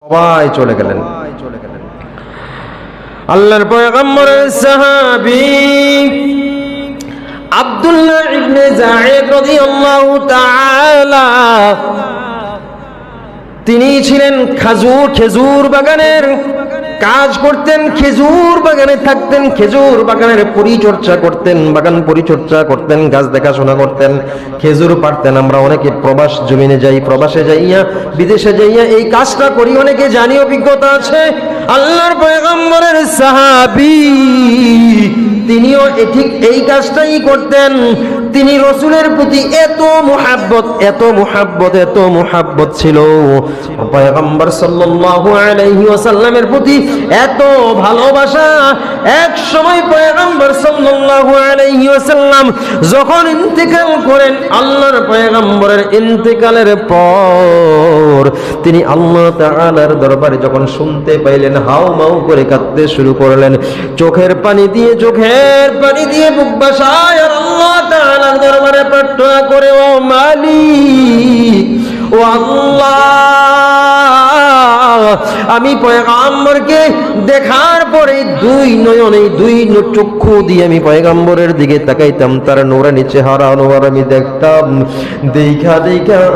সবাই চলে গেলেন। আল্লাহর পয়গম্বরের সাহাবী আব্দুল্লাহ ইবনে যায়েদ রাদিয়াল্লাহু তাআলা তিনি ছিলেন খেজুর বাগানের কাজ করতেন, খেজুর বাগানে থাকতেন, খেজুর বাগানের পরিচর্যা করতেন, বাগান পরিচর্যা করতেন, গাছ দেখাশোনা করতেন, খেজুর পাড়তেন। আমরা অনেকে প্রবাস জমিনে যাই, প্রবাসে যাইয়া বিদেশে যাইয়া এই কাজটা করি, অনেকে জানি, অভিজ্ঞতা আছে। আল্লাহর পয়গম্বরের সাহাবী তিনিও ঠিক এই কাজটাই করতেন। তিনি রাসূলের প্রতি এত মুহাব্বত ছিল, পয়গম্বর সাল্লাল্লাহু আলাইহি ওয়াসাল্লামের প্রতি এত ভালোবাসা। এক সময় পয়গম্বর সাল্লাল্লাহু আলাইহি ওয়াসাল্লাম যখন ইন্তেকাল করেন, আল্লাহর পয়গম্বরের ইন্তেকালের পর তিনি আল্লাহ তাআলার দরবারে যখন শুনতে পাইলেন, হাউমাউ করে কাঁদতে শুরু করলেন, চোখের পানি দিয়ে বুক ভাসায় আর আল্লাহ তাআলার দরবারে প্রার্থনা করে, ও মালিক, ও আল্লাহ, আমি পয়গম্বরকে দেখার পরে দুই চক্ষু দিয়ে আমি পয়গম্বরের দিকে তাকাইতাম, তার নূরানি চেহারা আনোয়ার আমি দেখতাম। দেখা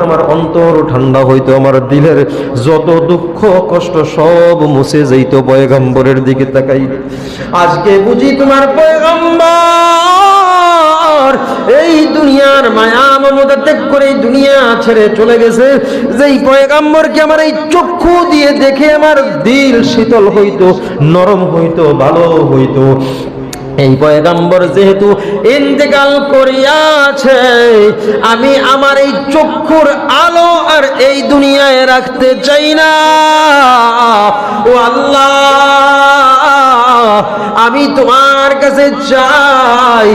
আমার অন্তর ঠান্ডা হইতো, আমার দিলের যত দুঃখ কষ্ট সব মুছে যাইতো পয়গম্বরের দিকে তাকাই। আজকে বুঝি তোমার পয়গম্বর এই দুনিয়ার মায়া মমতা ত্যাগ করে দুনিয়া ছেড়ে চলে গেছে। যেই পয়গম্বরকে আমার এই চক্ষু দিয়ে দেখে আমার দিল শীতল হইতো, নরম হইতো, ভালো হইতো, এই পয়গম্বর যেহেতু ইন্তেকাল করিয়াছে, আমি আমার এই চক্ষুর আলো আর এই দুনিয়ায় রাখতে চাই না। ও আল্লাহ, আমি তোমার কাছে চাই,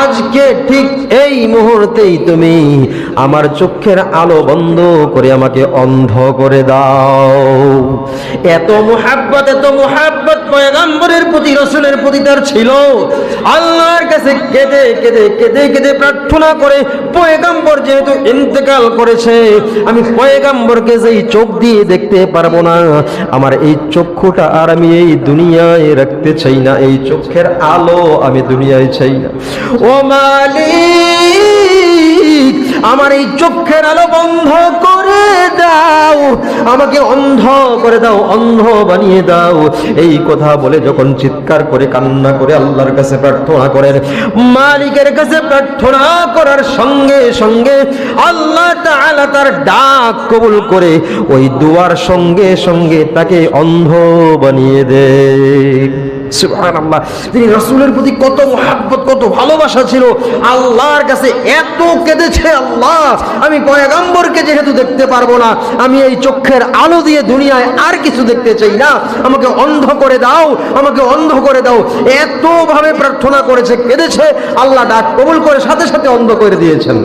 আজকে ঠিক এই মুহূর্তেই তুমি আমার চোখের আলো বন্ধ করে আমাকে অন্ধ করে দাও। এত মুহাব্বত পয়গম্বরের প্রতি, রাসূলের প্রতি তার ছিল। আল্লাহর কাছে কেঁদে প্রার্থনা করে, পয়গম্বর যেহেতু ইন্তেকাল করেছে, আমি পয়গম্বরকে যেই চোখ দিয়ে দেখতে পারবো না, আমার এই চক্ষুটা আর আমি এই দুনিয়ায় রাখতে চাই না, এই চোখের আলো আমি দুনিয়ায় চাই না। ও মালিক, আমার এই চোখের আলো বন্ধ করে দাও, আমাকে অন্ধ করে দাও, অন্ধ বানিয়ে দাও। এই কথা বলে যখন চিৎকার করে কান্না করে আল্লাহর কাছে প্রার্থনা করেন, মালিকের কাছে প্রার্থনা করার সঙ্গে সঙ্গে আল্লাহ তাআলা তার ডাক কবুল করে ওই দুয়ার সঙ্গে সঙ্গে তাকে অন্ধ বানিয়ে দেয়। সুবহানাল্লাহ, তিনি রাসূলের প্রতি কত মুহাব্বত, কত ভালোবাসা ছিল। আল্লাহর কাছে এত কেঁদেছে, আল্লাহ, আমি পয়গম্বরকে যেহেতু দেখতে পারবো না, আমি এই চোখের আলো দিয়ে দুনিয়ায় আর কিছু দেখতে চাই না, আমাকে অন্ধ করে দাও, আমাকে অন্ধ করে দাও। এত ভাবে প্রার্থনা করেছে, কেঁদেছে, আল্লাহ ডাক কবুল করে সাথে সাথে অন্ধ করে দিয়েছেন।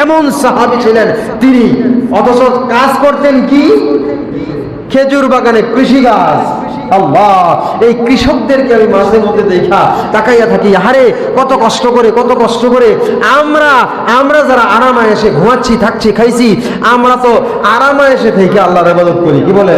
এমন সাহাবী ছিলেন তিনি, অথচ কাজ করতেন কি? খেজুর বাগানে কৃষিকাজ। আল্লাহ, এই কৃষকদেরকে আমি মাঝে মধ্যে দেখা তাকাইয়া থাকি, আরে কত কষ্ট করে আমরা যারা আরামায় এসে ঘুমাচ্ছি, থাকছি, খাইছি, আমরা তো আরামায় এসে থেকে আল্লাহর ইবাদত করি। কি বলে?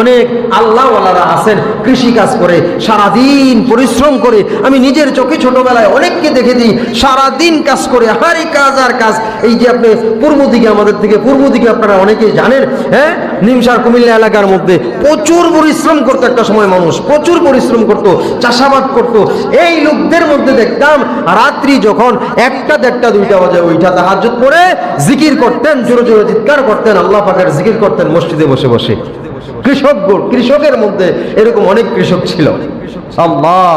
অনেক আল্লাহওয়ালারা আছেন কৃষি কাজ করে, সারাদিন পরিশ্রম করে। আমি নিজের চোখে ছোটবেলায় অনেককে দেখে দিই, সারাদিন কাজ করে, হারি কাজ আর কাজ। এই যে আপনি পূর্ব দিকে, আমাদের থেকে পূর্ব দিকে আপনারা অনেকেই জানেন, হ্যাঁ, নিমসার কুমিল্লা এলাকার মধ্যে প্রচুর পরিশ্রম করতো একটা সময় মানুষ, প্রচুর পরিশ্রম করতো, চাষাবাদ করতো। এই লোকদের মধ্যে দেখতাম রাত্রি যখন 1টা, 1:30, 2টা বাজে ওইটা তাহাজ্জুদ পড়ে জিকির করতেন, জোরে জোরে চিৎকার করতেন, আল্লাহ পাকের জিকির করতেন মসজিদে বসে বসে। কৃষকের মধ্যে এরকম অনেক কৃষক ছিল। আল্লাহ,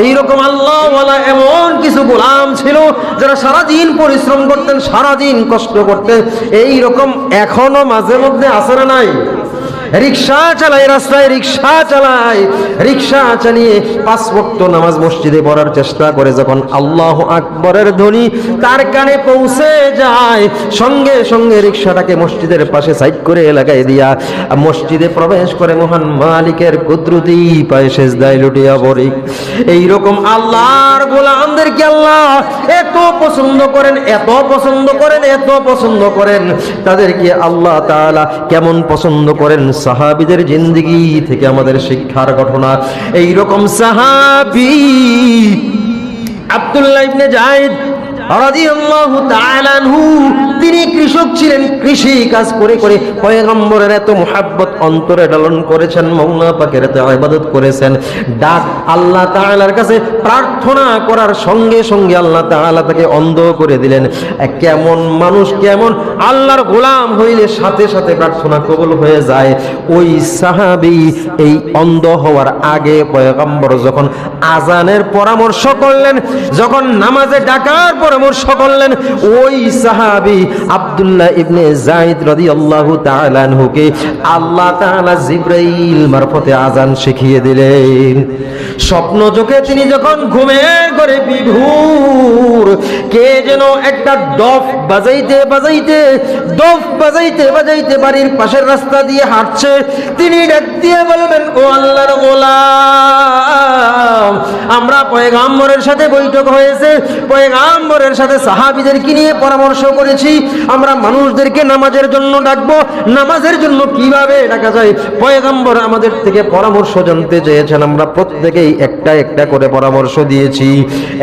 এইরকম আল্লাহওয়ালা এমন কিছু গোলাম ছিল যারা সারাদিন পরিশ্রম করতেন, সারাদিন কষ্ট করতেন। এইরকম এখনো মাঝে মধ্যে আছে না নাই? রিক্সা চালায়, রাস্তায় রিক্সা চালায়, রিক্সা চালিয়ে 5 ওয়াক্ত নামাজ মসজিদে পড়ার চেষ্টা করে, যখন আল্লাহু আকবরের ধ্বনি তার কানে পৌঁছে যায়, সঙ্গে সঙ্গে রিক্সাটাকে মসজিদের পাশে সাইড করে লাগাই দিয়া মসজিদে প্রবেশ করে মহান মালিকের কুদরতি পায়ে সেজদায় লুটিয়া পড়ে। এইরকম আল্লাহর গোলামদেরকে আল্লাহ এত পছন্দ করেন, এত পছন্দ করেন, এত পছন্দ করেন। তাদেরকে আল্লাহ তাআলা কেমন পছন্দ করেন, সাহাবীদের জিন্দেগি থেকে আমাদের শিক্ষার ঘটনা। এইরকম সাহাবী আব্দুল্লাহ ইবনে যায়েদ রাদিয়াল্লাহু তাআলা আনহু, তিনি কৃষক ছিলেন, কৃষি কাজ করে করে পয়গম্বরের এত মুহাব্বত অন্তরে লালন করেছেন, মওলা পাকের এত ইবাদত করেছেন। ডাক আল্লাহ তাআলার কাছে প্রার্থনা করার সঙ্গে সঙ্গে আল্লাহ তাআলা তাকে অন্ধ করে দিলেন। কেমন মানুষ, কেমন আল্লাহর গোলাম হইলে সাথে সাথে প্রার্থনা কবুল হয়ে যায়। ওই সাহাবী এই অন্ধ হওয়ার আগে পয়গম্বর যখন আজানের পরামর্শ করলেন, যখন নামাজে ডাকার পরামর্শ করলেন, ওই সাহাবী আব্দুল্লাহ ইবনে যায়েদ রাদিয়াল্লাহু তাআলা আনহুকে আল্লাহ তাআলা জিবরাইল মারফতে আজান শিখিয়ে দিলেন। স্বপ্ন চোখে তিনি যখন ঘুমের ঘরে বিভোর, কে যেন একটা ডফ বাজাইতে বাজাইতে, ডফ বাজাইতে বাজাইতে বাড়ির পাশের রাস্তা দিয়ে হাঁটছে। তিনি ডাক দিয়ে বলবেন, ও আল্লাহর গোলাম, আমরা পয়গম্বরের সাথে বৈঠক হয়েছে, পয়গম্বরের সাথে সাহাবীদেরকে নিয়ে পরামর্শ করেছি, আমরা মানুষদেরকে নামাজের জন্য ডাকবো, নামাজের জন্য কিভাবে ডাকা যায় পয়গম্বর আমাদের থেকে পরামর্শ জানতে চেয়েছেন, আমরা প্রত্যেকেই একটা একটা করে পরামর্শ দিয়েছি।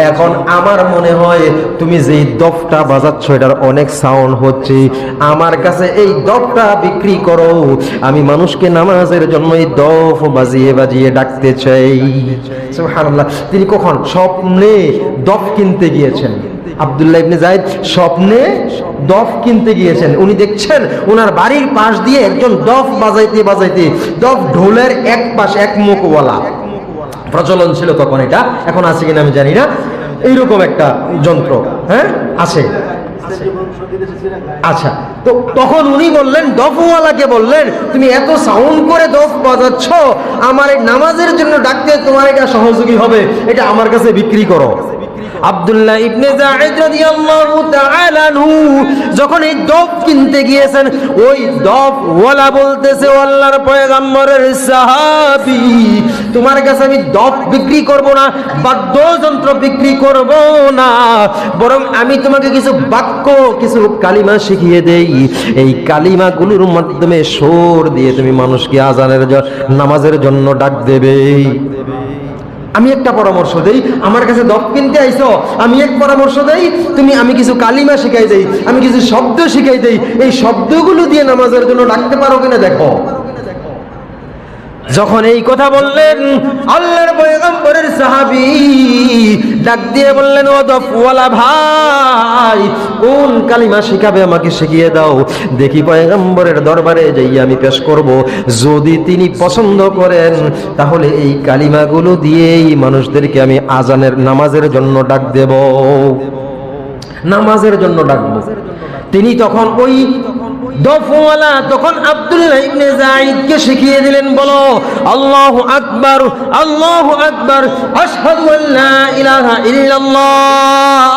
এখন আমার মনে হয় তুমি যেই দফটা বাজাচ্ছ এটার অনেক সাউন্ড হচ্ছে, আমার কাছে এই দফটা বিক্রি করো, আমি মানুষকে নামাজের জন্য এই দফ বাজিয়ে বাজিয়ে ডাকতে চাই। সুবহানাল্লাহ। তিনি কখন? স্বপ্নে দফ কিনতে গিয়েছেন। আব্দুল্লাহ ইবনে যায়েদ স্বপ্নে দফ কিনতে গিয়েছেন। উনি দেখছেন ওনার বাড়ির পাশ দিয়ে একজন দফ বাজাইতে বাজাইতে, দফ ঢোলের এক পাশ এক মুখওয়ালা, প্রচলন ছিল তখন, এটা এখন আছে কিনা আমি জানি না, এইরকম একটা যন্ত্র, হ্যাঁ আছে। আচ্ছা, তো তখন উনি বললেন, দফওয়ালাকে বললেন, তুমি এত সাউন্ড করে দফ বাজাচ্ছ, আমার এই নামাজের জন্য ডাকতে তোমার এটা সহযোগী হবে, এটা আমার কাছে বিক্রি করো। আব্দুল্লাহ ইবনে যায়েদ রাদিয়াল্লাহু তাআলা আনহু যখন এই দফ কিনতে গিয়েছেন, ওই দফওয়ালা বলতেছে, ও আল্লাহর পয়গম্বরের সাহাবী, তোমার কাছে আমি দফ বিক্রি করব না, বাদ্যযন্ত্র বিক্রি করব না, বরং আমি তোমাকে কিছু বাক্য, কিছু কালিমা শিখিয়ে দেই, এই কালিমাগুলোর মাধ্যমে সুর দিয়ে তুমি মানুষকে আজানের নামাজের জন্য ডাক দেবে। আমি একটা পরামর্শ দেই, আমার কাছে দফ কিনতে আইছো, আমি এক পরামর্শ দেই, আমি কিছু কালিমা শিখাই দেই, আমি কিছু শব্দ শিখাই দেই, এই শব্দগুলো দিয়ে নামাজের জন্য ডাকতে পারো কিনা দেখো। যখন এই কথা বললেন, আল্লাহর পয়গম্বরের সাহাবী ডাক দিয়ে বললেন, ও দফওয়ালা ভাই, কোন কালিমা শিখাবে আমাকে শিখিয়ে দাও, দেখি পয়গম্বরের দরবারে যাই আমি পেশ করব, যদি তিনি পছন্দ করেন তাহলে এই কালিমাগুলো দিয়েই মানুষদেরকে আমি আজানের নামাজের জন্য ডাক দেব, নামাজের জন্য ডাকবো। তিনি তখন ওই দফওয়ালা তখন আব্দুল্লাহ ইবনে যায়েদকে শিখিয়ে দিলেন, বলো আল্লাহু আকবার, আল্লাহু আকবার, আশহাদু আল্লা ইলাহা ইল্লাল্লাহ,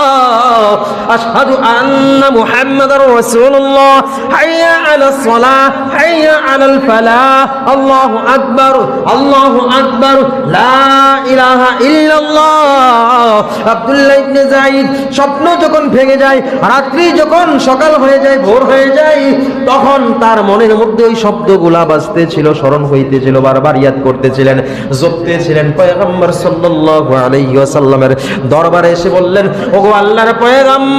আশহাদু আন্না মুহাম্মাদার রাসূলুল্লাহ, হাইয়া আলাস সালাহ, হাইয়া আলাল ফালাহ, আল্লাহু আকবার, আল্লাহু আকবার, লা ইলাহা ইল্লাল্লাহ। আব্দুল্লাহ ইবনে যায়েদ স্বপ্ন যখন ভেঙে যায়, রাত্রি যখন সকাল হয়ে যায়, ভোর হয়ে যায়, তখন তার মনের মধ্যে ওই শব্দগুলা বাজতেছিল, স্মরণ হইতেছিল, বারবার ইয়াদ করতেছিলেন, জপতেছিলেন। পয়গম্বর সাল্লাল্লাহু আলাইহি ওয়াসাল্লামের দরবারে এসে বললেন, ওগো আল্লাহর পয়গম্বর,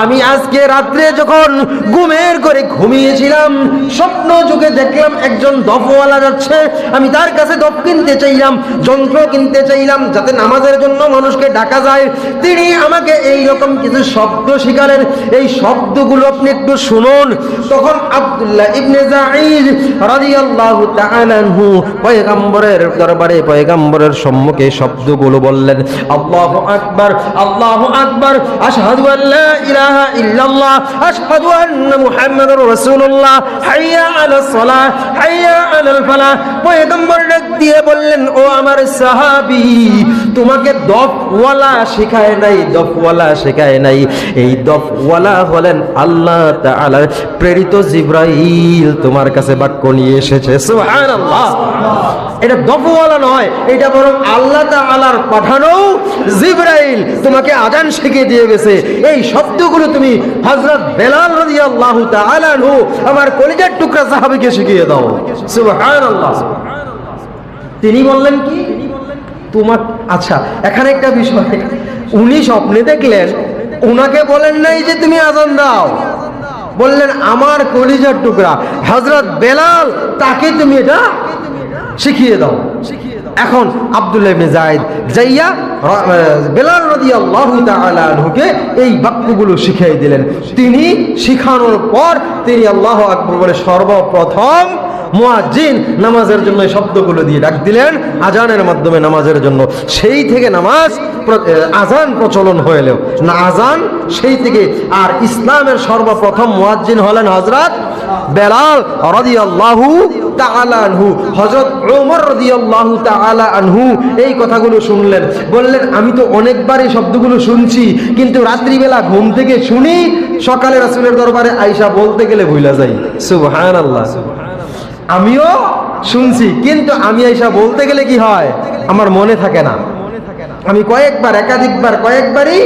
আমি আজকে রাত্রে যখন ঘুমের করে ঘুমিয়েছিলাম, স্বপ্ন যুগে দেখলাম একজন দফওয়ালা যাচ্ছে, আমি তার কাছে দফ কিনতে চাইলাম, যন্ত্র কিনতে চাইলাম, যাতে নামাজের জন্য মানুষকে ডাকা যায়। তিনি আমাকে এই রকম কিছু শব্দ শিখালেন, এই শব্দগুলো আপনি একটু শুনুন। তখন আব্দুল্লাহ ইবনে যায়েদ রাদিয়াল্লাহু তাআলা আনহু পয়গম্বরের দরবারে, পয়গম্বরের সম্মুখে শব্দগুলো বললেন, আল্লাহু আকবার, আল্লাহু আকবার, আশহাদু আল্লা লা ইলাহা ইল্লাল্লাহ, আশহাদু আন্না মুহাম্মাদুর রাসূলুল্লাহ, হাইয়া আলাস সালাহ, হাইয়া আলাল ফালাহ। পয়গম্বর ডাক দিয়ে বললেন, ও আমার সাহাবী, তোমাকে দফওয়ালা শেখায় নাই, দফওয়ালা শেখায় নাই। এই দফওয়ালা হলেন আল্লাহ তাআলার প্রেরিত জিবরাইল, তোমার কাছে বাক্য নিয়ে এসেছে। সুবহানাল্লাহ। এটা দফওয়ালা নয়, এটা বরং আল্লাহ তাআলার পাঠানো জিবরাইল তোমাকে আযান শিখিয়ে দিয়ে গেছে। এই শব্দগুলো তুমি হযরত বেলাল রাদিয়াল্লাহু তাআলা আনহু, আমার কলিজার টুকরা সাহাবীকে শিখিয়ে দাও। সুবহানাল্লাহ। তিনি বললেন কি, তোমার আচ্ছা এখানে একটা বিষয়, উনি স্বপ্নে দেখলেন, উনাকে বলেন নাই যে তুমি আযান দাও, বললেন আমার কলিজার টুকরা হযরত বেলাল, তাকে তুমি এটা শিখিয়ে দাও। এখন আব্দুল্লাহ ইবনে যায়েদ যাইয়া বেলাল রাদিয়াল্লাহু তাআলা আনহুকে এই বাক্যগুলো শিখিয়ে দিলেন। তিনি শিখানোর পর তিনি আল্লাহু আকবার বলে সর্বপ্রথম মুয়াজ্জিন নামাজের জন্য এই শব্দগুলো দিয়ে ডাক দিলেন আজানের মাধ্যমে নামাজের জন্য। সেই থেকে নামাজ আজান প্রচলন হয়ে এলো না, আজান সেই থেকে। আর ইসলামের সর্বপ্রথম মুয়াজ্জিন হলেন হযরত বেলাল রাদিয়াল্লাহু তাআলা আনহু। হযরত ওমর রাদিয়াল্লাহু তাআলা আনহু এই কথাগুলো শুনলেন, বললেন আমি তো অনেকবার এই শব্দগুলো শুনছি, কিন্তু রাত্রিবেলা ঘুম থেকে শুনি, সকালে রাসূলের দরবারে আয়েশা বলতে গেলে ভুলে যাই। সুবহানাল্লাহ। আমিও শুনছি, কিন্তু আমি আয়েশা বলতে গেলে কি হয়, আমার মনে থাকে না। আমি কয়েকবার, একাধিকবার, কয়েকবারই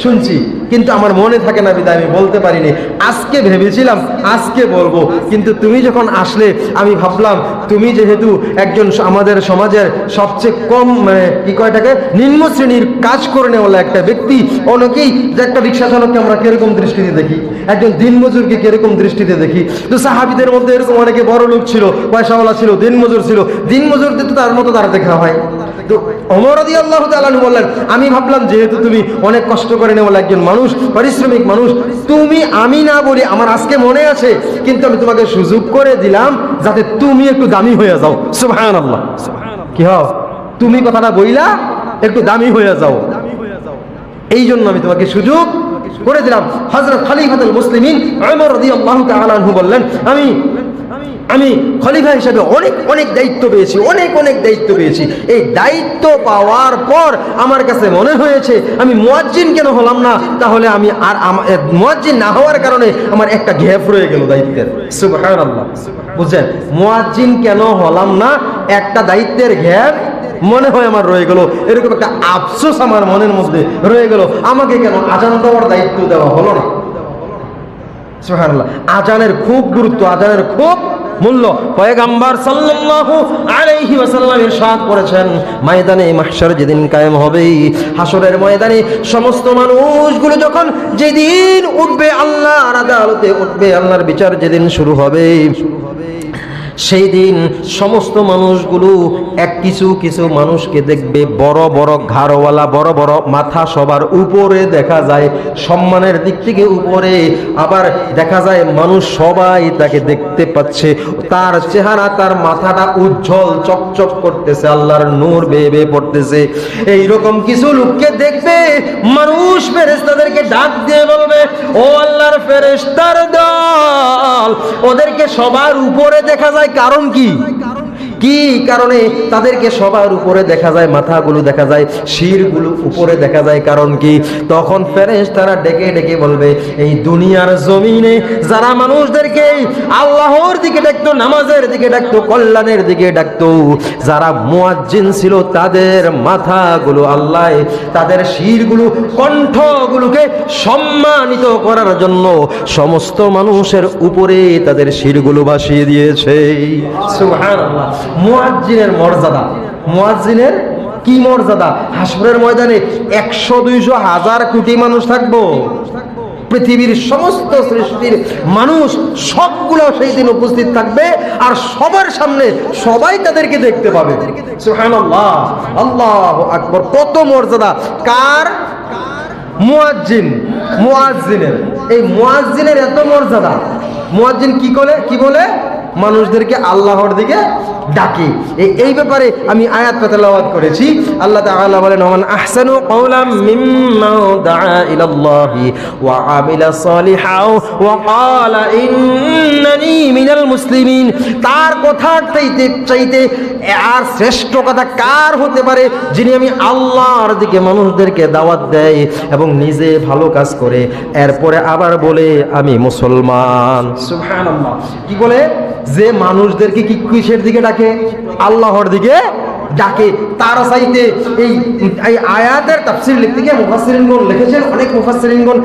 শুনছি, কিন্তু আমার মনে থাকে না, বিধায় আমি বলতে পারিনি। আজকে ভেবেছিলাম আজকে বলবো, কিন্তু তুমি যখন আসলে আমি ভাবলাম তুমি যেহেতু একজন আমাদের সমাজের সবচেয়ে কম কি কয়টাকে নিম্ন শ্রেণীর কাজ করে নেওয়ালা একটা ব্যক্তি, অনেকেই যে একটা রিক্সা চালককে আমরা কিরকম দৃষ্টিতে দেখি, একজন দিনমজুরকে কিরকম দৃষ্টিতে দেখি। তো সাহাবীদের মধ্যে এরকম অনেকে বড় লোক ছিল, পয়সাওয়ালা ছিল, দিনমজুর ছিল, দিনমজুরদের তো তার মতো তার দেখা হয়। তো ওমর রাদিয়াল্লাহু তাআলা বললেন আমি ভাবলাম যেহেতু তুমি অনেক কষ্ট করে নেওয়ালা একজন মানুষ, পারিশ্রমিক মানুষ, তুমি আমি না বলি, আমার আজকে মনে আছে, কিন্তু আমি তোমাকে সুযোগ করে দিলাম যাতে তুমি একটু দামি হয়ে যাও। সুবহানাল্লাহ। কি হও, তুমি কথাটা বইলা একটু দামি হয়ে যাও, এই জন্য আমি তোমাকে সুযোগ করে দিলাম। হযরত খলিফাতুল মুসলিমিন ওমর রাদিয়াল্লাহু তাআলা আনহু বললেন আমি খলিফা হিসেবে অনেক অনেক দায়িত্ব পেয়েছি, অনেক অনেক দায়িত্ব পেয়েছি। এই দায়িত্ব পাওয়ার পর আমার কাছে মনে হয়েছে আমি মুয়াজ্জিন কেন হলাম না, তাহলে আমি আর মুয়াজ্জিন না হওয়ার কারণে আমার একটা গ্যাপ রয়ে গেল দায়িত্বের। সুবহানাল্লাহ। বুঝছেন, মুয়াজ্জিন কেন হলাম না, একটা দায়িত্বের গ্যাপ মনে হয় আমার রয়ে গেল, এরকম একটা আফসোস আমার মনের মধ্যে রয়ে গেল, আমাকে কেন আজান দেওয়ার দায়িত্ব দেওয়া হলো না। সুবহানাল্লাহ। আজানের খুব গুরুত্ব, আজানের খুব মূল্য। পয়গম্বর সাল্লাল্লাহু আলাইহি ওয়াসাল্লাম ইরশাদ করেছেন, ময়দানে মাহশর যেদিন কায়েম হবে, হাসরের ময়দানে সমস্ত মানুষগুলো যখন যেদিন উঠবে, আল্লাহর আদালতে উঠবে, আল্লাহর বিচার যেদিন শুরু হবে, সেই দিন সমস্ত মানুষগুলো কিছু কিছু মানুষকে দেখবে বড় বড় ঘাড়ওয়ালা, বড় বড় মাথা, সবার উপরে দেখা যায়, সম্মানের দিক থেকে উপরে, আবার দেখা যায় মানুষ সবাই তাকে দেখতে পাচ্ছে, তার চেহারা, তার মাথাটা উজ্জ্বল চকচক করতেছে, আল্লাহর নূর বেয়ে বেয়ে পড়তেছে। এইরকম কিছু লোককে দেখবে মানুষ, ফেরেশতাদেরকে ডাক দিয়ে বলবে, ও আল্লাহর ফেরেশতার দল, ওদেরকে সবার উপরে দেখা যায়, কারণ কি? কি কারণে তাদেরকে সবার উপরে দেখা যায়, মাথাগুলো দেখা যায়, শিরগুলো উপরে দেখা যায়, কারণ কি? তখন ফেরেশতারা ডেকে ডেকে বলবে, এই দুনিয়ার জমিনে যারা মানুষদেরকে আল্লাহর দিকে ডাকতো, নামাজের দিকে ডাকতো, কল্যাণের দিকে ডাকতো, যারা মুয়াজ্জিন ছিল, তাদের মাথাগুলো আল্লাহ, তাদের শিরগুলো, কণ্ঠগুলোকে সম্মানিত করার জন্য সমস্ত মানুষের উপরে তাদের শিরগুলো ভাসিয়ে দিয়েছে। সুবহানাল্লাহ। মুয়াজ্জিনের মর্যাদা, মুয়াজ্জিনের কি মর্যাদা! হাসরের ময়দানে 100, 200, 1000 কোটি মানুষ থাকবো, পৃথিবীর সমস্ত সৃষ্টির মানুষ সবগুলো সেই দিন উপস্থিত থাকবে, আর সবার সামনে সবাই তাদেরকে দেখতে পাবে। সুবহানাল্লাহ, আল্লাহু আকবার। কত মর্যাদা কার? মুয়াজ্জিন, মুয়াজ্জিনের। এই মুয়াজ্জিনের এত মর্যাদা। মুয়াজ্জিন কি বলে? মানুষদেরকে আল্লাহর দিকে ডাকে। এই ব্যাপারে আমি আয়াত তেলাওয়াত করেছি। আল্লাহ তাআলা বলেন, ওমান আহসানু কওলাম মিম্মান দাআ ইলাল্লাহি ওয়া আমিলা সালিহাও ওয়া ক্বালা ইন্নানি মিনাল মুসলিমিন। তার কথার চাইতে আর শ্রেষ্ঠ কথা কার হতে পারে, যিনি আমি আল্লাহর দিকে মানুষদেরকে দাওয়াত দেয় এবং নিজে ভালো কাজ করে এরপরে আবার বলে আমি মুসলমান। সুবহানাল্লাহ। কি বলে? যে মানুষদেরকে কি কিসের দিকে ডাকে? আল্লাহর দিকে ডাকে। তার চাইতে এই আয়াতের তাফসীর লিখতে গিয়ে মুফাসসিরিনগণ লিখেছেন, অনেক মুফাসসিরিনগণ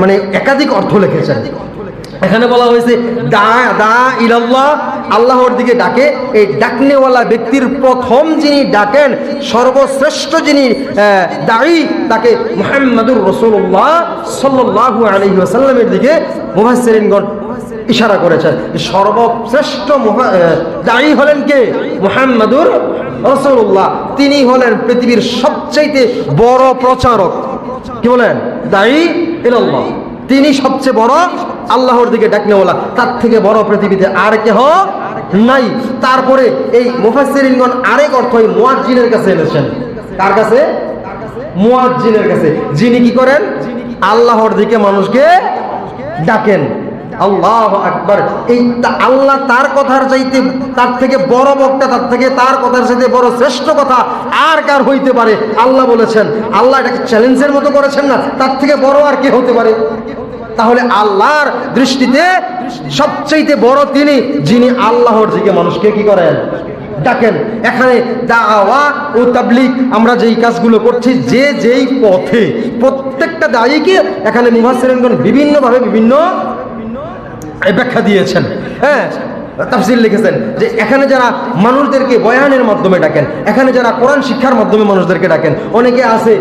মানে একাধিক অর্থ লিখেছেন। এখানে বলা হয়েছে দা ইলাল্লাহ, আল্লাহর দিকে ডাকে। এই ডাকনেওয়ালা ব্যক্তির প্রথম যিনি ডাকেন, সর্বশ্রেষ্ঠ যিনি দাঈ, তাকে মুহাম্মাদুর রাসূলুল্লাহ সাল্লাল্লাহু আলাইহি ওয়াসাল্লামের দিকে মুফাসসিরিনগণ ইশারা করেছেন। সর্বশ্রেষ্ঠ দাঈ হলেন কে? মুহাম্মাদুর রাসূলুল্লাহ। তিনি হলেন পৃথিবীর সবচেয়ে বড় প্রচারক। কি বলেন? দাঈ ইলাল্লাহ। তিনি সবচেয়ে বড় আল্লাহর দিকে ডাকনেওয়ালা, তার থেকে বড় পৃথিবীতে আর কেহ নাই। তারপরে এই মুফাসসিরিনগণ আরেক অর্থ এই মুয়াজ্জিনের কাছে এনেছেন। কার কাছে? মুয়াজ্জিনের কাছে, যিনি কি করেন? আল্লাহর দিকে মানুষকে ডাকেন। আল্লাহু আকবার। এই আল্লাহ তার কথার চাইতে, তার থেকে বড় বক্তা, তার কথার চাইতে বড় শ্রেষ্ঠ কথা আর কার হইতে পারে? আল্লাহ বলেছেন। আল্লাহ এটাকে চ্যালেঞ্জের মতো করেছেন না, তার থেকে বড় আর কে হতে পারে? তাহলে আল্লাহর দৃষ্টিতে সবচেয়ে বড় তিনি, যিনি আল্লাহর দিকে মানুষকে কি করেন? ডাকেন। এখানে দাওয়া ও তাবলীগ আমরা যেই কাজগুলো করছি, যে যেই পথে, প্রত্যেকটা দায়ীকে এখানে মুফাসসিরিনগণ বিভিন্নভাবে বিভিন্ন ব্যাখ্যা দিয়েছেন। হ্যাঁ, তাফসীর লিখেছেন যে এখানে যারা মানুষদেরকে বয়ানের মাধ্যমে ডাকেন, এখানে যারা কোরআন শিক্ষার মাধ্যমে মানুষদেরকে ডাকেন, অনেকে আছে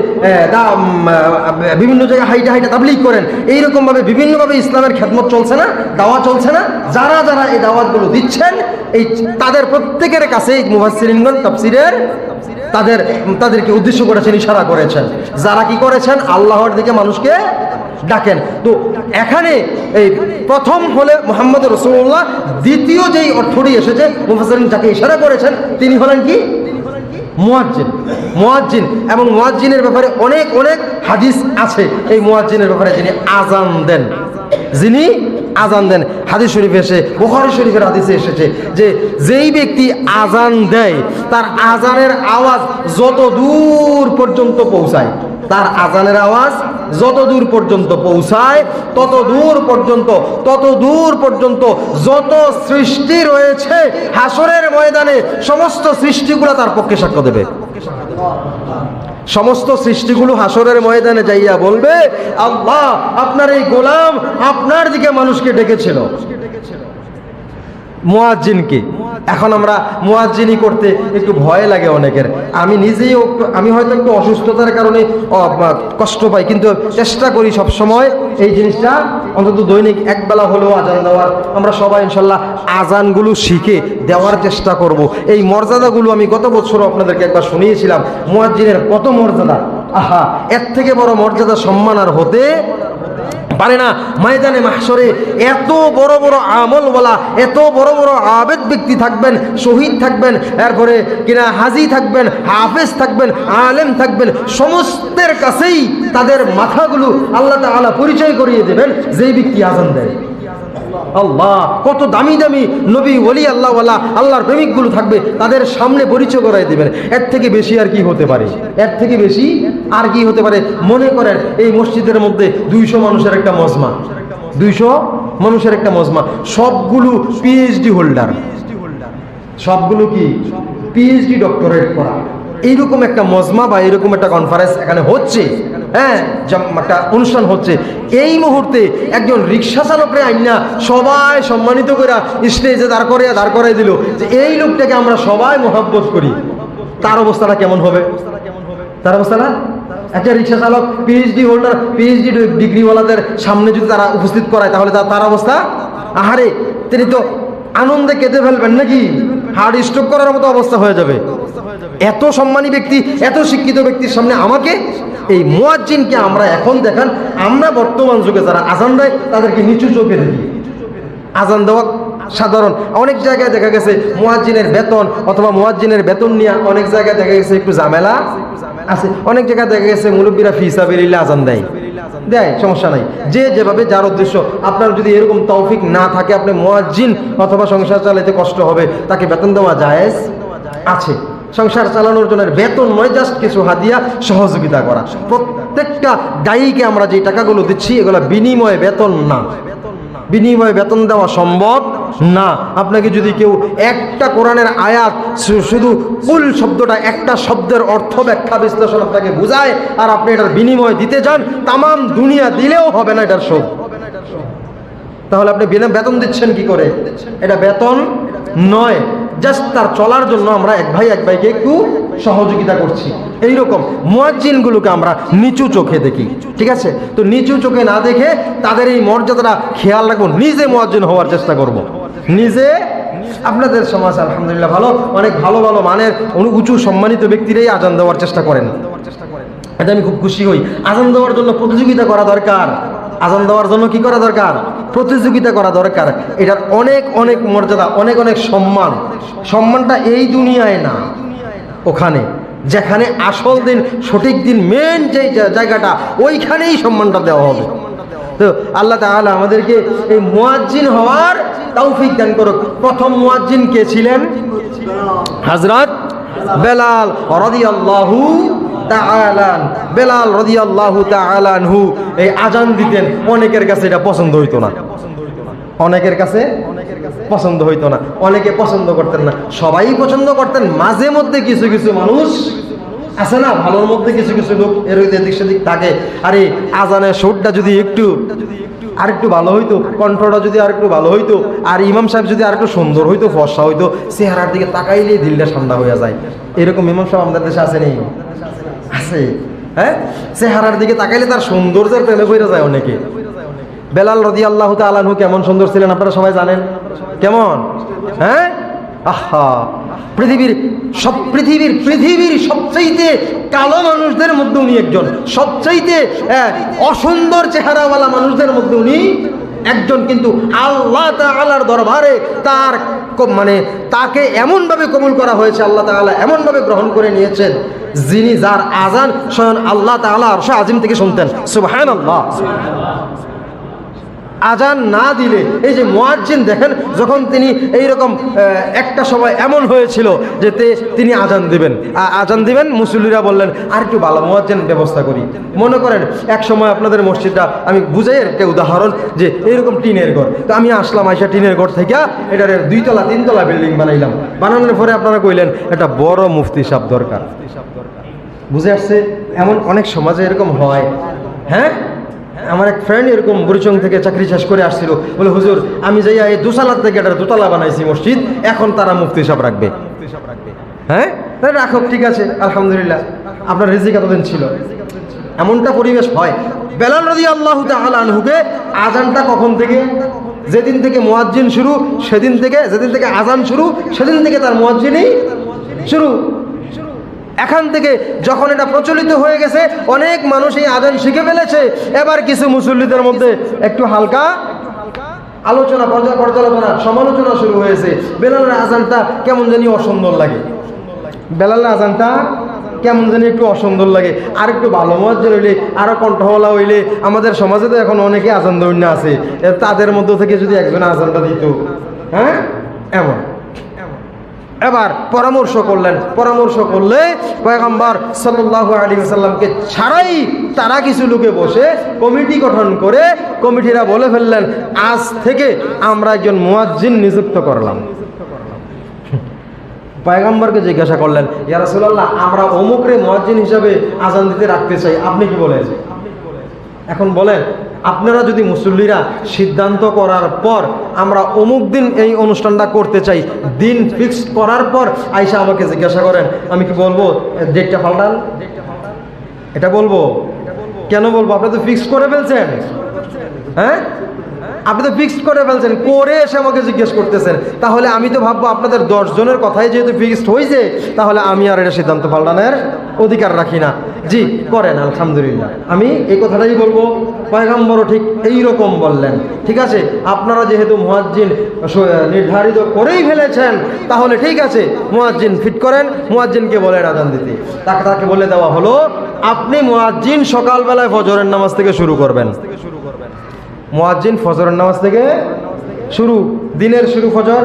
বিভিন্ন জায়গায় হাইটা তাবলীগ করেন, এইরকম ভাবে বিভিন্নভাবে ইসলামের খেদমত চলছে না, দাওয়া চলছে না। যারা যারা এই দাওয়াতগুলো দিচ্ছেন, এই তাদের প্রত্যেকের কাছে মুফাসসিরিনগণ তাফসীরের তাদেরকে উদ্দেশ্য করেছেন, ইশারা করেছেন, যারা কি করেছেন? আল্লাহর দিকে মানুষকে ডাকেন। তো এখানে এই প্রথম হলে মুহাম্মদ রাসূলুল্লাহ, দ্বিতীয় যেই অর্থটি এসেছে মুফাসসিরিন যাকে ইশারা করেছেন, তিনি হলেন কি? মুয়াজ্জিন। এবং মুয়াজ্জিনের ব্যাপারে অনেক অনেক হাদিস আছে। এই মুয়াজ্জিনের ব্যাপারে যিনি আযান দেন, হাদিস শরীফে এসে, বুখারী শরীফের হাদিসে এসেছে যে যেই ব্যক্তি আযান দেয়, তার আযানের আওয়াজ যত দূর পর্যন্ত পৌঁছায়, তার আযানের আওয়াজ যত দূর পর্যন্ত পৌঁছায়, তত দূর পর্যন্ত যত সৃষ্টি রয়েছে হাসরের ময়দানে সমস্ত সৃষ্টিগুলো তার পক্ষে সাক্ষ্য দেবে। সমস্ত সৃষ্টিগুলো হাসরের ময়দানে যাইয়া বলবে, আল্লাহ আপনার এই গোলাম আপনার দিকে মানুষকে ডেকেছিল। মুয়াজ্জিনকে এখন আমরা মুয়াজ্জিনি করতে একটু ভয় লাগে অনেকের। আমি নিজেই আমি হয়তো একটু অসুস্থতার কারণে কষ্ট পাই, কিন্তু চেষ্টা করি সব সময় এই জিনিসটা অন্তত দৈনিক একবেলা হলেও আজান দেওয়ার। আমরা সবাই ইনশাল্লাহ আজানগুলো শিখে দেওয়ার চেষ্টা করব। এই মর্যাদাগুলো আমি গত বছরও আপনাদেরকে একবার শুনিয়েছিলাম, মুয়াজ্জিনের কত মর্যাদা। আহা, এর থেকে বড় মর্যাদা সম্মান আর হতে পারে না। ময়দানে মাহশরে এত বড় বড় আমলওয়ালা, এত বড় বড় আবেদ ব্যক্তি থাকবেন, শহীদ থাকবেন, এরপরে কিনা হাজি থাকবেন, হাফেজ থাকবেন, আলেম থাকবেন, সমস্তের কাছেই তাদের মাথাগুলো আল্লাহ তাআলা পরিচয় করিয়ে দেবেন যেই ব্যক্তি আযান দেয়। আল্লাহ, কত দামি দামি নবী ওলি আল্লাহওয়ালা আল্লাহর প্রেমিকগুলো থাকবে, তাদের সামনে পরিচয় করাই দেবেন। এর থেকে বেশি আর কি হতে পারে? মনে করেন এই মসজিদের মধ্যে 200 মানুষের একটা মজমা, 200 মানুষের একটা মজমা, সবগুলো পিএইচডি হোল্ডার, সবগুলো কি পিএইচডি ডক্টরেট করা। এইরকম একটা মজমা বা এরকম একটা কনফারেন্স এখানে হচ্ছে, হ্যাঁ, একটা অনুষ্ঠান হচ্ছে। এই মুহূর্তে একজন রিক্সা চালকরে আইনা সবাই সম্মানিত করে স্টেজে দাঁড় করাই দিল যে এই লোকটাকে আমরা সবাই মহব্বত করি। তার অবস্থাটা কেমন হবে? তার অবস্থাটা, একটা রিক্সা চালক পিএইচডি হোল্ডার, পিএইচডি ডিগ্রিওয়ালাদের সামনে যদি তারা উপস্থিত করায়, তাহলে তার অবস্থা, আহারে, তিনি তো আনন্দে কেঁদে ফেলবেন নাকি, হার্ট স্ট্রোক করার মতো অবস্থা হয়ে যাবে। এত সম্মানী ব্যক্তি, এত শিক্ষিত ব্যক্তির সামনে আমাকে, এই মুয়াজ্জিনকে আমরা এখন দেখেন, আমরা বর্তমান যুগে যারা আযান দেয় তাদেরকে নিচু চোখে দেখি। আজান দেওয়া সাধারণ, অনেক জায়গায় দেখা গেছে মুয়াজ্জিনের বেতন অথবা মুয়াজ্জিনের বেতন নিয়ে অনেক জায়গায় দেখা গেছে একটু ঝামেলা আছে, অনেক জায়গায় দেখা গেছে মুরব্বীরা ফি সাবিলিল্লাহ আজান দেয়, সমস্যা নাই, যে যেভাবে যার উদ্দেশ্য। আপনার যদি এরকম তৌফিক না থাকে, আপনি মুয়াজ্জিন অথবা সংসার চালাইতে কষ্ট হবে, তাকে বেতন দেওয়া জায়েজ আছে। সংসার চালানোর জন্য বেতন নয়, জাস্ট কিছু হাদিয়া সহযোগিতা করা। প্রত্যেকটা দায়ীকে আমরা যে টাকাগুলো দিচ্ছি এগুলো বিনিময়ে বেতন না, বিনিময়ে বেতন দেওয়া সম্ভব না। আপনাকে যদি কেউ একটা কোরআনের আয়াত শুধু কুল শব্দটা একটা শব্দের অর্থ ব্যাখ্যা বিশ্লেষণ আপনাকে বুঝায় আর আপনি এটার বিনিময় দিতে যান, তামাম দুনিয়া দিলেও হবে না এটার শোধ। তাহলে আপনি বেতন দিচ্ছেন কি করে? এটা বেতন নয়, জাস্ট তার চলার জন্য আমরা এক ভাই এক ভাইকে একটু সহযোগিতা করছি। এইরকম মুয়াজ্জিনগুলোকে আমরা নিচু চোখে দেখি, ঠিক আছে? তো নিচু চোখে না দেখে তাদের এই মর্যাদাটা খেয়াল রাখবো, নিজে মুয়াজ্জিন হওয়ার চেষ্টা করব। নিজে, আপনাদের সমাজ আলহামদুলিল্লাহ ভালো, অনেক ভালো ভালো মানের উঁচু সম্মানিত ব্যক্তিরাই আজান দেওয়ার চেষ্টা করেন, এটা আমি খুব খুশি হই। আজান দেওয়ার জন্য প্রতিযোগিতা করা দরকার, আজান দেওয়ার জন্য কি করা দরকার? প্রতিযোগিতা করা দরকার। এটার অনেক অনেক মর্যাদা, অনেক অনেক সম্মান। সম্মানটা এই দুনিয়ায় না, ওখানে যেখানে আসল দিন, সঠিক দিন, মেন যে জায়গাটা, ওইখানেই সম্মানটা দেওয়া হবে। তো আল্লাহ তাআলা আমাদেরকে এই মুয়াজ্জিন হওয়ার তৌফিক দান করুক। প্রথম মুয়াজ্জিন কে ছিলেন? হযরত বেলাল রাদিয়াল্লাহু তাআলা। বেলাল রাদিয়াল্লাহু তাআলা আনহু এই আজান দিতেন, অনেকের কাছে এটা পছন্দ হইতো না, অনেকের কাছে পছন্দ হইতো না, অনেকে পছন্দ করতেন না, সবাই পছন্দ করতেন। মাঝে মধ্যে কিছু কিছু মানুষ আছে না, ভালোর মধ্যে কিছু কিছু লোক এর এদিক সেদিক থাকে, আরে আজানের সুরটা যদি একটু আরেকটু ভালো হইতো, কণ্ঠটা যদি আরেকটু ভালো হইতো, আর ইমাম সাহেব যদি আরেকটু সুন্দর হইতো, ফর্সা হইতো, চেহারার দিকে তাকাইলেই দিলটা ঠান্ডা হয়ে যায়। এরকম ইমাম সাহেব আমাদের দেশে আছে নেই? আছে, হ্যাঁ? চেহারার দিকে তাকাইলে তার সৌন্দর্যের প্রেমে পড়ে যায় অনেকে। বেলাল রাদিয়াল্লাহু তাআলা আনহু কেমন সুন্দর ছিলেন আপনারা সবাই জানেন, কেমন? হ্যাঁ, আহা, পৃথিবীর সবচাইতে কালো মানুষদের মধ্যে উনি একজন, সবচাইতে অসুন্দর চেহারাওয়ালা মানুষদের মধ্যে উনি একজন। কিন্তু আল্লাহ তাআলার দরবারে তার মানে তাকে এমনভাবে কবুল করা হয়েছে, আল্লাহ তাআলা এমনভাবে গ্রহণ করে নিয়েছেন, যিনি যার আজান স্বয়ং আল্লাহ তাআলা আরশে আজিম থেকে শুনতেন। সুবহানাল্লাহ। আজান না দিলে, এই যে মুয়াজ্জিন দেখেন, যখন তিনি এইরকম একটা সময় এমন হয়েছিল যে তিনি আজান দিবেন, মুসল্লিরা বললেন আর একটু ভালো মুয়াজ্জিন ব্যবস্থা করি। মনে করেন এক সময় আপনাদের মসজিদটা, আমি বুঝাই একটা উদাহরণ, যে এইরকম টিনের ঘর, তো আমি আসলাম, আইসা টিনের ঘর থেকে এটার 2 তলা 3 তলা বিল্ডিং বানাইলাম। বানানোর পরে আপনারা কইলেন একটা বড় মুফতি সাহেব দরকার। বুঝে আসছে? এমন অনেক সমাজে এরকম হয়। হ্যাঁ, আমার এক ফ্রেন্ড এরকম বুড়িচং থেকে চাকরি শেষ করে আসছিল, বলে হুজুর আমি যাইয়া এই 2 তলা থেকে একটা 2 তলা বানাইছি মসজিদ, এখন তারা মুফতি সাহেব রাখবে। হ্যাঁ, রাখো, ঠিক আছে, আলহামদুলিল্লাহ, আপনার রিজিক এতদিন ছিল। এমনটা পরিবেশ হয়। বেলাল রাদিয়াল্লাহু তাআলা আনহুকে আজানটা কখন থেকে? যেদিন থেকে মুয়াজ্জিন শুরু, সেদিন থেকে, যেদিন থেকে আজান শুরু সেদিন থেকে তার মুয়াজ্জিনই শুরু। এখান থেকে যখন এটা প্রচলিত হয়ে গেছে, অনেক মানুষ এই আজান শিখে ফেলেছে, এবার কিছু মুসল্লিদের মধ্যে একটু হালকা আলোচনা, পর্যালোচনা, সমালোচনা শুরু হয়েছে। বেলালের আজানটা কেমন জানি অসুন্দর লাগে, বেলালের আজানটা কেমন জানি একটু অসুন্দর লাগে, আর একটু ভালো মুয়াজ্জিন হইলে, আরো কণ্ঠওয়ালা হইলে। আমাদের সমাজে তো এখন অনেকে আজান দৈন্য আছে, তাদের মধ্য থেকে যদি একজন আজানটা দিত, হ্যাঁ, এমন। এবার পরামর্শ করলে পয়গম্বর সাল্লাল্লাহু আলাইহি ওয়াসাল্লামকে ছাড়াই তারা কিছু লোকে বসে কমিটি গঠন করে, কমিটিরা বলে ফেললেন, আজ থেকে আমরা একজন মুয়াজ্জিন নিযুক্ত করলাম। পয়গম্বরকে জিজ্ঞাসা করলেন, ইয়া রাসূলুল্লাহ, আমরা অমুকরে মুয়াজ্জিন হিসাবে আজান দিতে রাখতে চাই, আপনি কি বলেন? এখন বলেন, আপনারা যদি মুসল্লিরা সিদ্ধান্ত করার পর আমরা অমুক দিন এই অনুষ্ঠানটা করতে চাই, দিন ফিক্স করার পর আইসা আমাকে জিজ্ঞাসা করেন, আমি কি বলবো ডেটটা পাল্টান? এটা বলবো? কেন বলবো? আপনি তো ফিক্স করে ফেলছেন। হ্যাঁ, আপনি তো ফিক্সড করে ফেলছেন, করে এসে আমাকে জিজ্ঞেস করতেছেন। তাহলে আমি তো ভাববো আপনাদের 10 জনের কথাই যেহেতু ফিক্সড হয়েছে, তাহলে আমি আর এটা সিদ্ধান্ত পাল্টানোর অধিকার রাখি না। জি করেন, আলহামদুলিল্লাহ। আমি এই কথাটাই বলবো, পয়গম্বরও ঠিক এই রকম বললেন। ঠিক আছে, আপনারা যেহেতু মুয়াজ্জিন নির্ধারিত করেই ফেলেছেন, তাহলে ঠিক আছে, মুয়াজ্জিন ফিট করেন, মুয়াজ্জিনকে বলেন আজান দিতে। তাকে বলে দেওয়া হলো, আপনি মুয়াজ্জিন সকালবেলায় ফজরের নামাজ থেকে শুরু করবেন। মুয়াজ্জিন ফজরের নামাজ থেকে শুরু, দিনের শুরু ফজর,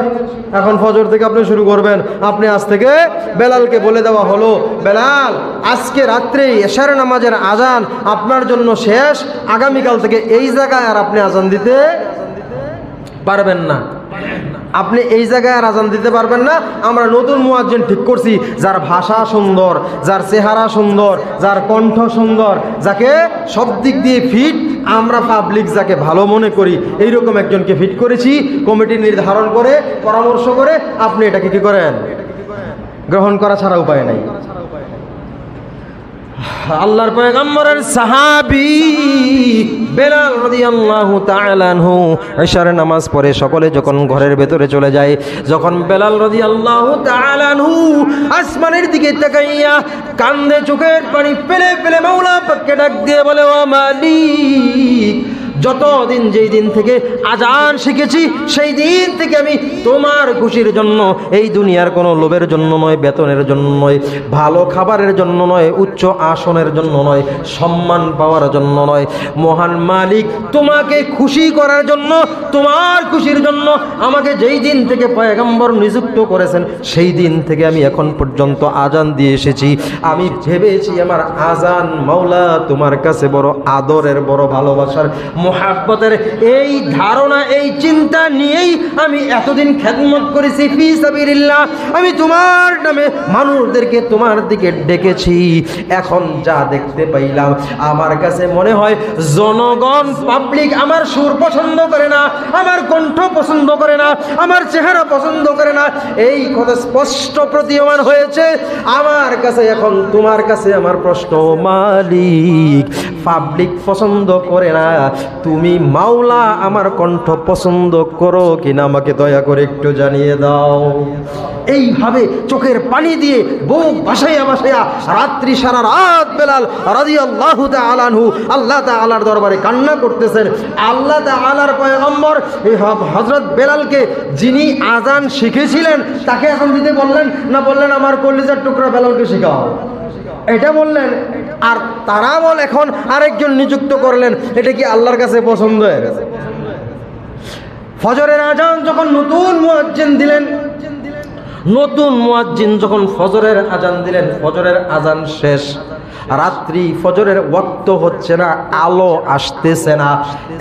এখন ফজর থেকে আপনি শুরু করবেন। আপনি আজ থেকে বেলালকে বলে দেওয়া হলো, বেলাল আজকে রাত্রে এশার নামাজের আজান আপনার জন্য শেষ, আগামীকাল থেকে এই জায়গায় আর আপনি আজান দিতে পারবেন না, আপনি এই জায়গায় আর আজান দিতে পারবেন না। আমরা নতুন মুয়াজ্জিন ঠিক করছি, যার ভাষা সুন্দর, যার চেহারা সুন্দর, যার কণ্ঠ সুন্দর, যাকে সব দিক দিয়ে ফিট, আমরা পাবলিক যাকে ভালো মনে করি, এইরকম একজনকে ফিট করেছি। কমিটি নির্ধারণ করে, পরামর্শ করে আপনি এটাকে কি করেন, গ্রহণ করা ছাড়া উপায় নাই। আল্লাহর পয়গম্বরের সাহাবী বেলাল রাদিয়াল্লাহু তাআলা আনহু ইশার নামাজ পড়ে সকলে যখন ঘরের ভেতরে চলে যায়, যখন বেলাল রাদিয়াল্লাহু তাআলা আনহু আসমানের দিকে তাকাইয়া কান্দে চোখের পানি ফেলে ফেলে মাওলা পাককে ডাক দিয়ে বলে, ও মালিক, যতদিন যেই দিন থেকে আজান শিখেছি সেই দিন থেকে আমি তোমার খুশির জন্য, এই দুনিয়ার কোনো লোভের জন্য নয়, বেতনের জন্য নয়, ভালো খাবারের জন্য নয়, উচ্চ আসনের জন্য নয়, সম্মান পাওয়ার জন্য নয়, মহান মালিক তোমাকে খুশি করার জন্য, তোমার খুশির জন্য আমাকে যেই দিন থেকে পয়গম্বর নিযুক্ত করেছেন সেই দিন থেকে আমি এখন পর্যন্ত আজান দিয়ে এসেছি। আমি ভেবেছি আমার আজান মাওলা তোমার কাছে বড় আদরের, বড় ভালোবাসার, মুহাব্বতের। এই ধারণা, এই চিন্তা নিয়েই আমি এতদিন খেদমত করেছি ফি সাবিলিল্লাহ। আমি তোমার নামে মানুষদেরকে তোমার দিকে ডেকেছি। এখন যা দেখতে পাইলাম আমার কাছে মনে হয় জনগণ, পাবলিক আমার সুর পছন্দ করে না, আমার কণ্ঠ পছন্দ করে না, আমার চেহারা পছন্দ করে না, এই কথা স্পষ্ট প্রতীয়মান হয়েছে আমার কাছে। এখন তোমার কাছে আমার প্রশ্ন, মালিক পাবলিক পছন্দ করে না, তুমি মাওলা আমার কণ্ঠ পছন্দ করো কিনা আমাকে দয়া করে একটু জানিয়ে দাও। এইভাবে চোখের পানি দিয়ে বুক ভাসাইয়া ভাসাইয়া রাত্রি সারা রাত বেলাল রাদিয়াল্লাহু তাআলা আনহু আল্লাহ তাআলার দরবারে কান্না করতেছেন। আল্লাহ তাআলার পয়গম্বর হযরত বেলালকে, যিনি আজান শিখেছিলেন, তাকে আজান দিতে বললেন না, বললেন আমার কলিজার টুকরা বেলালকে শেখাও, এটা বললেন। আর তারা এখন আরেকজন নিযুক্ত করলেন। এটা কি আল্লাহর কাছে পছন্দ? ফজরের আজান যখন নতুন মুয়াজ্জিন দিলেন, নতুন মুয়াজ্জিন যখন ফজরের আজান দিলেন, ফজরের আজান শেষ, রাত্রি ফজরের ওয়াক্ত হচ্ছে না, আলো আসতেছে না,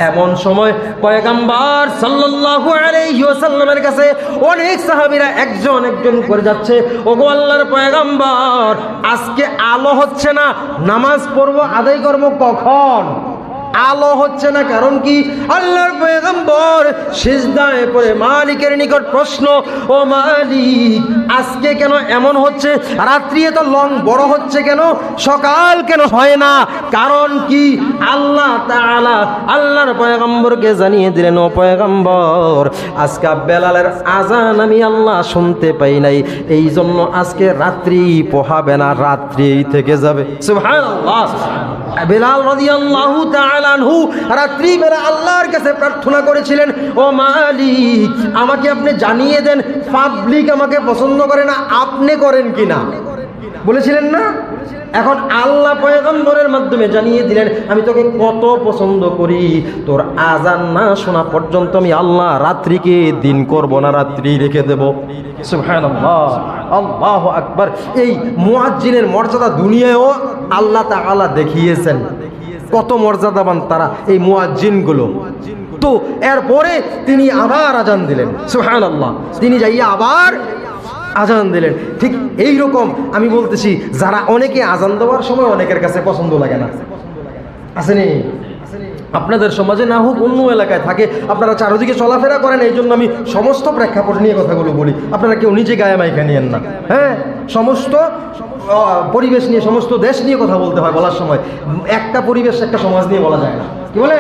এমন সময় পয়গম্বর সাল্লাল্লাহু আলাইহি ওয়াসাল্লামের কাছে অনেক সাহাবীরা একজন একজন করে যাচ্ছে, ওগো আল্লাহর পয়গম্বর, আজকে আলো হচ্ছে না, নামাজ পড়বো, আদায় করবো কখন? আলো হচ্ছে না, কারণ কি? আল্লাহর পয়গম্বর সিজদায় পড়ে মালিকের নিকট প্রশ্ন, ও মালিক, আজকে কেন এমন হচ্ছে? রাত্রি এত লং বড় হচ্ছে কেন? সকাল কেন হয় না? কারণ কি? আল্লাহ তাআলা আল্লাহর পয়গম্বরকে জানিয়ে দিলেন, ও পয়গম্বর, আজকে বেলালের আজান আমি আল্লাহ শুনতে পাই নাই, এই জন্য আজকে রাত্রি পোহাবে না, রাত্রি থেকে যাবে। সুবহানাল্লাহ। বেলাল রাদিয়াল্লাহু তাআলা আনহু রাত্রিবেলা আল্লাহর কাছে প্রার্থনা করেছিলেন, ও মালিক, আমাকে আপনি জানিয়ে দেন পাবলিক আমাকে পছন্দ করে না, আপনি করেন কিনা, বলেছিলেন না? এখন আল্লাহ পয়গম্বরের মাধ্যমে জানিয়ে দিলেন, আমি তোকে কত পছন্দ করি, তোর আজান না শোনা পর্যন্ত আমি আল্লাহ রাত্রিকে দিন করব না, রাত্রি রেখে দেব। সুবহানাল্লাহ, আল্লাহু আকবার। এই মুয়াজ্জিনের মর্যাদা দুনিয়ায়ও আল্লাহ তাআলা দেখিয়েছেন, কত মর্যাদাবান তারা এই মুয়াজ্জিনগুলো। তো এরপরে তিনি আবার আজান দিলেন, সুবহানাল্লাহ, তিনি যাইয়া আবার আজান দিলেন। ঠিক এই রকম আমি বলতেছি, যারা অনেকে আজান দেওয়ার সময় অনেকের কাছে পছন্দ লাগে না, আসেনি? আপনাদের সমাজে না হোক, অন্য এলাকায় থাকে, আপনারা চারদিকে চলাফেরা করেন, এই জন্য আমি সমস্ত প্রেক্ষাপট নিয়ে কথাগুলো বলি, আপনারা কেউ নিজে গায়ে মাইকা নিয়েন না। হ্যাঁ, সমস্ত পরিবেশ নিয়ে, সমস্ত দেশ নিয়ে কথা বলতে হয় বলার সময়, একটা পরিবেশ একটা সমাজ নিয়ে বলা যায় না, কি বলে?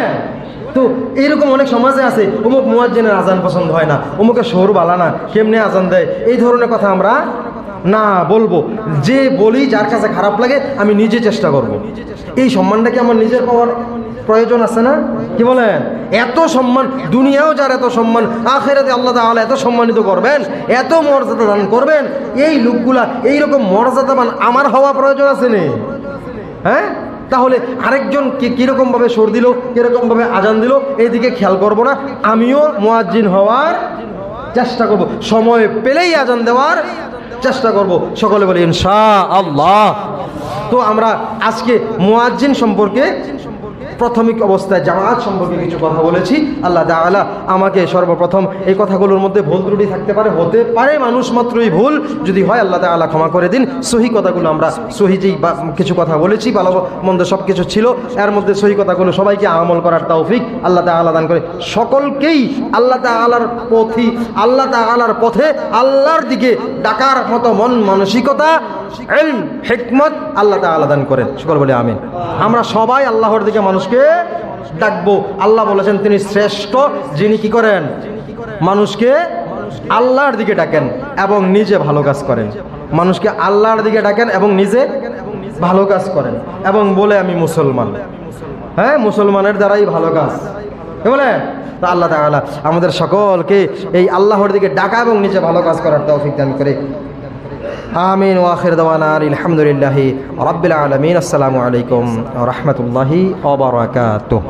তো এইরকম অনেক সমাজে আছে, অমুক মুয়াজ্জিনের আজান পছন্দ হয় না, অমুকের শহর বালা না, কেমনে আজান দেয়, এই ধরনের কথা আমরা না বলবো, যে বলি যার কাছে খারাপ লাগে আমি নিজে চেষ্টা করব। এই সম্মানটা কি আমার নিজের পাওয়ার প্রয়োজন আছে না? কি বলেন? এত সম্মান দুনিয়াও যার এত সম্মান, আখিরাতে আল্লাহ তাআলা এত সম্মানিত করবেন, এত মর্যাদা দান করবেন। এই লোকগুলা এইরকম মর্যাদাবান আমার হওয়া প্রয়োজন আছে না? হ্যাঁ, তাহলে আরেকজন কিরকম ভাবে সুর দিল, কিরকম ভাবে আজান দিল, এইদিকে খেয়াল করব না, আমিও মুয়াজ্জিন হওয়ার চেষ্টা করব, সময় পেলেই আজান দেওয়ার চেষ্টা করব। সকলে বলি ইনশাআল্লাহ। তো আমরা আজকে মুয়াজ্জিন সম্পর্কে, প্রাথমিক অবস্থায় জামাত সম্পর্কে কিছু কথা বলেছি। আল্লাহ তাআলা আমাকে সর্বপ্রথম এই কথাগুলোর মধ্যে ভুল ত্রুটি থাকতে পারে, হতে পারে, মানুষ মাত্রই ভুল, যদি হয় আল্লাহ তাআলা ক্ষমা করে দিন। সহি কথাগুলো আমরা সহি যেই কিছু কথা বলেছি, ভালো মন্দ সব কিছু ছিল, এর মধ্যে সহি কথাগুলো সবাইকে আমল করার তৌফিক আল্লাহ তাআলা দান করে। সকলকেই আল্লাহ তাআলার পথে আল্লাহর দিকে ডাকার মতো মন মানসিকতা, ইলম, হিকমত আল্লাহ তাআলা দান করেন। সকল বলে আমিন। আমরা সবাই আল্লাহর দিকে মানুষকে ডাকবো। আল্লাহ বলেছেন তিনি শ্রেষ্ঠ, যিনি কি করেন? মানুষকে আল্লাহর দিকে ডাকেন এবং নিজে ভালো কাজ করেন। মানুষকে আল্লাহর দিকে ডাকেন এবং নিজে ভালো কাজ করেন এবং বলে আমি মুসলমান। হ্যাঁ, মুসলমানের দ্বারাই ভালো কাজ, কি বলে? তো আল্লাহ তাআলা আমাদের সকলকে এই আল্লাহর দিকে ডাকা এবং নিজে ভালো কাজ করার তৌফিক দান করে। আমিন। ওয়া আখির দাওয়ানা আলহামদুলিল্লাহি রাব্বিল আলামিন। আসসালামু আলাইকুম ওয়া রাহমাতুল্লাহি ওয়া বারাকাতুহু।